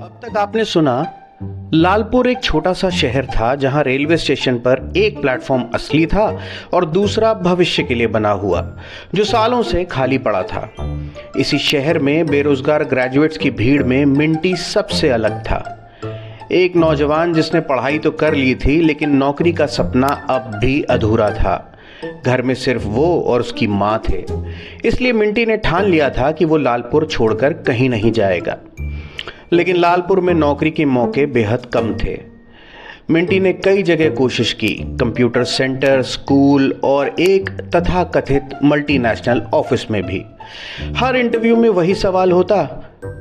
अब तक आपने सुना लालपुर एक छोटा सा शहर था जहां रेलवे स्टेशन पर एक प्लेटफॉर्म असली था और दूसरा भविष्य के लिए बना हुआ जो सालों से खाली पड़ा था। इसी शहर में बेरोजगार ग्रेजुएट्स की भीड़ में मिंटी सबसे अलग था। एक नौजवान जिसने पढ़ाई तो कर ली थी लेकिन नौकरी का सपना अब भी अधूरा था। घर में सिर्फ वो और उसकी माँ थे, इसलिए मिंटी ने ठान लिया था कि वो लालपुर छोड़कर कहीं नहीं जाएगा। लेकिन लालपुर में नौकरी के मौके बेहद कम थे। मिंटी ने कई जगह कोशिश की, कंप्यूटर सेंटर, स्कूल और एक तथाकथित मल्टीनेशनल ऑफिस में भी। हर इंटरव्यू में वही सवाल होता,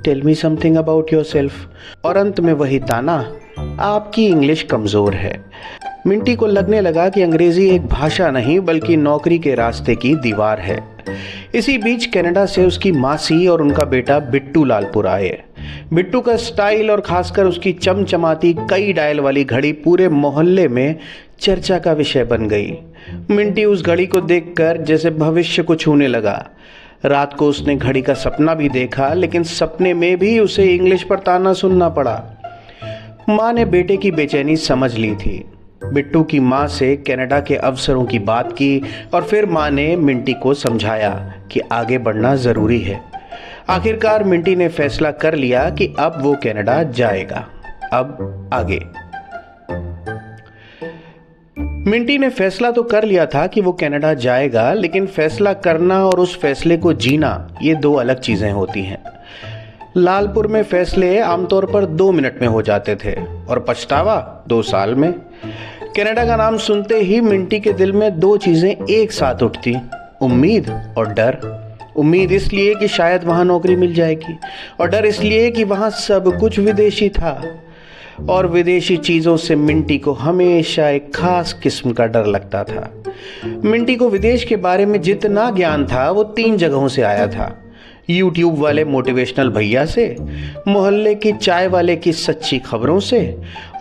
tell me something about yourself, और अंत में वही ताना, आपकी इंग्लिश कमजोर है। मिंटी को लगने लगा कि अंग्रेजी एक भाषा नहीं बल्कि नौकरी के रास्ते की दीवार है। इसी बीच कनाडा से उसकी मासी और उनका बेटा बिट्टू लालपुर आए। बिट्टू का स्टाइल और खासकर उसकी चमचमाती कई डायल वाली घड़ी पूरे मोहल्ले में चर्चा का विषय बन गई। मिंटी उस घड़ी को देखकर जैसे भविष्य को छूने लगा। रात को उसने घड़ी का सपना भी देखा, लेकिन सपने में भी उसे इंग्लिश पर ताना सुनना पड़ा। माँ ने बेटे की बेचैनी समझ ली थी। बिट्टू की माँ से कनाडा के अवसरों की बात की और फिर माँ ने मिंटी को समझाया कि आगे बढ़ना ज़रूरी है। आखिरकार मिंटी ने फैसला कर लिया कि अब वो कनाडा जाएगा। अब आगे। मिंटी ने फैसला तो कर लिया था कि वो कनाडा जाएगा, लेकिन फैसला करना और उस फैसले को जीना ये दो अलग चीज़ें होती हैं। लालपुर में फैसले आमतौर पर 2 मिनट में हो जाते थे और पछतावा 2 साल में। कनाडा का नाम सुनते ही मिंटी के दिल में 2 चीजें एक साथ उठती, उम्मीद और डर। उम्मीद इसलिए कि शायद वहां नौकरी मिल जाएगी, और डर इसलिए कि वहां सब कुछ विदेशी था, और विदेशी चीजों से मिंटी को हमेशा एक खास किस्म का डर लगता था। मिंटी को विदेश के बारे में जितना ज्ञान था वो 3 जगहों से आया था। यूट्यूब वाले मोटिवेशनल भैया से, मोहल्ले की चाय वाले की सच्ची खबरों से,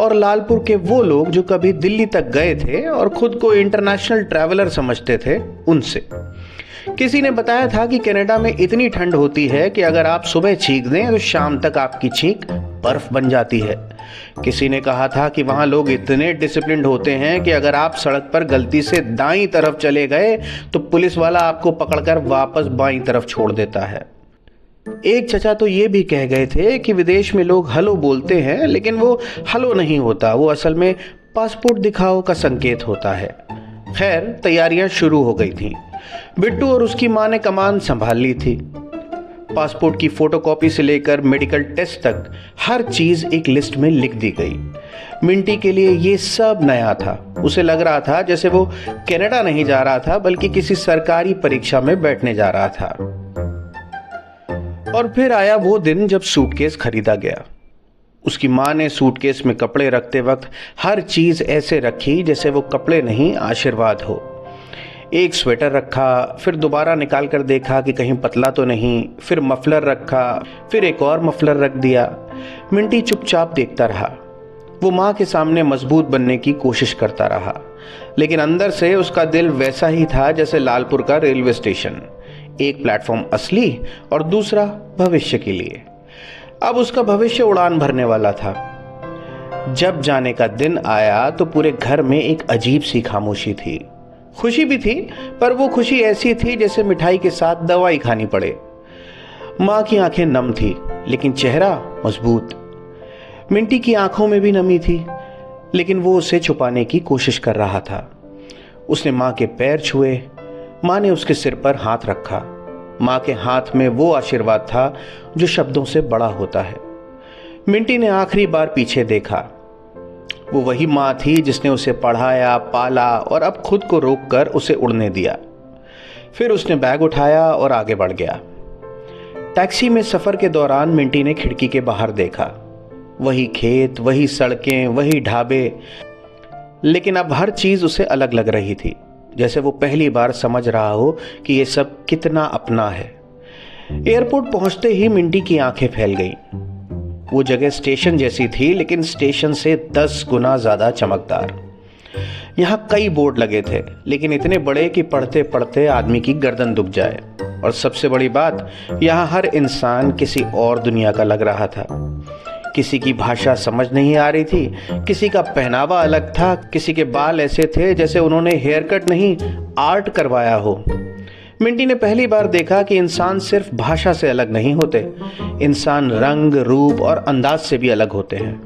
और लालपुर के वो लोग जो कभी दिल्ली तक गए थे और खुद को इंटरनेशनल ट्रैवलर समझते थे, उनसे। किसी ने बताया था कि कनाडा में इतनी ठंड होती है कि अगर आप सुबह छींक दें तो शाम तक आपकी छींक बर्फ बन जाती है। किसी ने कहा था कि वहां लोग इतने डिसिप्लिन्ड होते हैं कि अगर आप सड़क पर गलती से दाईं तरफ चले गए तो पुलिस वाला आपको पकड़कर वापस बाईं तरफ छोड़ देता है। एक चचा तो ये भी कह गए थे कि विदेश में लोग हेलो बोलते हैं, लेकिन वो हेलो नहीं होता, वो असल में पासपोर्ट दिखाओ का संकेत होता है। खैर, तैयारियां शुरू हो गई थीं। बिट्टू और उसकी माँ ने कमान संभाल ली थी। पासपोर्ट की फोटोकॉपी से लेकर मेडिकल टेस्ट तक हर चीज एक लिस्ट में लिख दी गई। मिंटी के लिए ये सब नया था। उसे लग रहा था जैसे वो कनाडा नहीं जा रहा था बल्कि किसी सरकारी परीक्षा में बैठने जा रहा था। और फिर आया वो दिन जब सूटकेस खरीदा गया। उसकी माँ ने सूटकेस में कपड़े रखते वक्त हर चीज ऐसे रखी जैसे वो कपड़े नहीं, आशीर्वाद हो। एक स्वेटर रखा, फिर दोबारा निकाल कर देखा कि कहीं पतला तो नहीं, फिर मफलर रखा, फिर एक और मफलर रख दिया। मिंटी चुपचाप देखता रहा। वो माँ के सामने मजबूत बनने की कोशिश करता रहा, लेकिन अंदर से उसका दिल वैसा ही था जैसे लालपुर का रेलवे स्टेशन। एक प्लेटफॉर्म असली और दूसरा भविष्य के लिए। अब उसका भविष्य उड़ान भरने वाला था। जब जाने का दिन आया तो पूरे घर में एक अजीब सी खामोशी थी। खुशी भी थी, पर वो खुशी ऐसी थी जैसे मिठाई के साथ दवाई खानी पड़े। माँ की आंखें नम थी, लेकिन चेहरा मजबूत। मिंटी की आंखों में भी नमी थी, लेकिन वो उसे छुपाने की कोशिश कर रहा था। उसने माँ के पैर छुए। माँ ने उसके सिर पर हाथ रखा। माँ के हाथ में वो आशीर्वाद था जो शब्दों से बड़ा होता है। मिंटी ने आखिरी बार पीछे देखा। वो वही माँ थी जिसने उसे पढ़ाया, पाला और अब खुद को रोककर उसे उड़ने दिया। फिर उसने बैग उठाया और आगे बढ़ गया। टैक्सी में सफर के दौरान मिंटी ने खिड़की के बाहर देखा। वही खेत, वही सड़कें, वही ढाबे, लेकिन अब हर चीज उसे अलग लग रही थी, जैसे वो पहली बार समझ रहा हो कि ये सब कितना अपना है। एयरपोर्ट पहुंचते ही मिंटी की आंखें फैल गईं। वो जगह स्टेशन जैसी थी, लेकिन स्टेशन से 10 गुना ज्यादा चमकदार। यहाँ कई बोर्ड लगे थे, लेकिन इतने बड़े कि पढ़ते पढ़ते आदमी की गर्दन दुख जाए। और सबसे बड़ी बात, यहाँ हर इंसान किसी और दुनिया का लग रहा था। किसी की भाषा समझ नहीं आ रही थी, किसी का पहनावा अलग था, किसी के बाल ऐसे थे जैसे उन्होंने हेयर कट नहीं आर्ट करवाया हो। मिंटी ने पहली बार देखा कि इंसान सिर्फ भाषा से अलग नहीं होते, इंसान रंग, रूप और अंदाज से भी अलग होते हैं।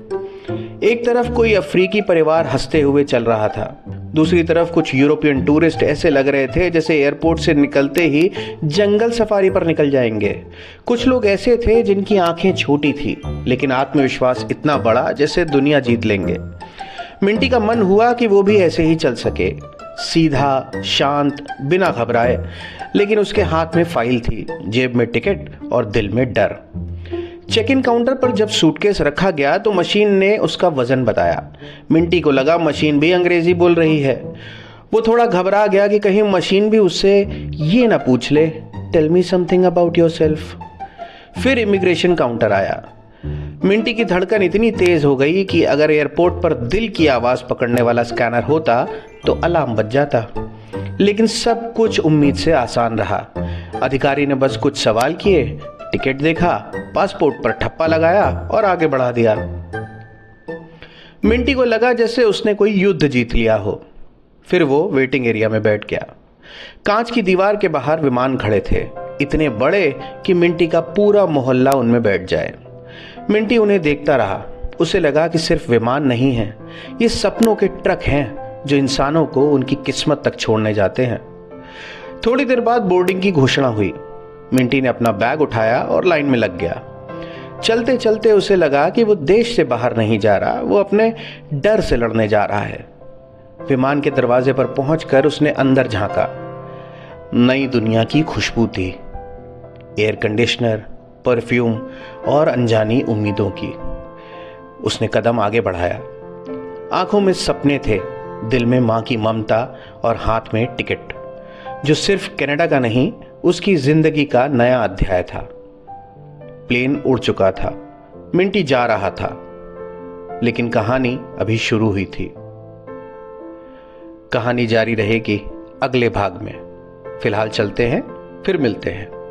एक तरफ कोई अफ्रीकी परिवार हंसते हुए चल रहा था, दूसरी तरफ कुछ यूरोपियन टूरिस्ट ऐसे लग रहे थे जैसे एयरपोर्ट से निकलते ही जंगल सफारी पर निकल जाएंगे। कुछ लोग ऐसे थे जिनकी आंखें छोटी थी लेकिन आत्मविश्वास इतना बड़ा जैसे दुनिया जीत लेंगे। मिंटी का मन हुआ कि वो भी ऐसे ही चल सके, सीधा, शांत, बिना घबराए। लेकिन उसके हाथ में फाइल थी, जेब में टिकट और दिल में डर। चेक इन काउंटर पर जब सूटकेस रखा गया तो मशीन ने उसका वजन बताया। मिंटी को लगा मशीन भी अंग्रेजी बोल रही है। वो थोड़ा घबरा गया कि कहीं मशीन भी उससे ये ना पूछ ले, tell me something about yourself. फिर इमिग्रेशन काउंटर आया। मिंटी की धड़कन इतनी तेज हो गई कि अगर एयरपोर्ट पर दिल की आवाज पकड़ने वाला स्कैनर होता तो अलार्म बज जाता। लेकिन सब कुछ उम्मीद से आसान रहा। अधिकारी ने बस कुछ सवाल किए, टिकट देखा, पासपोर्ट पर ठप्पा लगाया और आगे बढ़ा दिया। मिंटी को लगा जैसे उसने कोई युद्ध जीत लिया हो। फिर वो वेटिंग एरिया में बैठ गया। कांच की दीवार के बाहर विमान खड़े थे, इतने बड़े कि मिंटी का पूरा मोहल्ला उनमें बैठ जाए। मिंटी उन्हें देखता रहा। उसे लगा कि सिर्फ विमान नहीं है, ये सपनों के ट्रक हैं जो इंसानों को उनकी किस्मत तक छोड़ने जाते हैं। थोड़ी देर बाद बोर्डिंग की घोषणा हुई। मिंटी ने अपना बैग उठाया और लाइन में लग गया। चलते चलते उसे लगा कि वो देश से बाहर नहीं जा रहा, वो अपने डर से लड़ने जा रहा है। विमान के दरवाजे पर पहुंचकर उसने अंदर झांका। नई दुनिया की खुशबू थी, एयर कंडीशनर, परफ्यूम और अनजानी उम्मीदों की। उसने कदम आगे बढ़ाया। आंखों में सपने थे, दिल में मां की ममता और हाथ में टिकट, जो सिर्फ कनाडा का नहीं, उसकी जिंदगी का नया अध्याय था। प्लेन उड़ चुका था, मिंटी जा रहा था, लेकिन कहानी अभी शुरू हुई थी। कहानी जारी रहेगी अगले भाग में। फिलहाल चलते हैं, फिर मिलते हैं।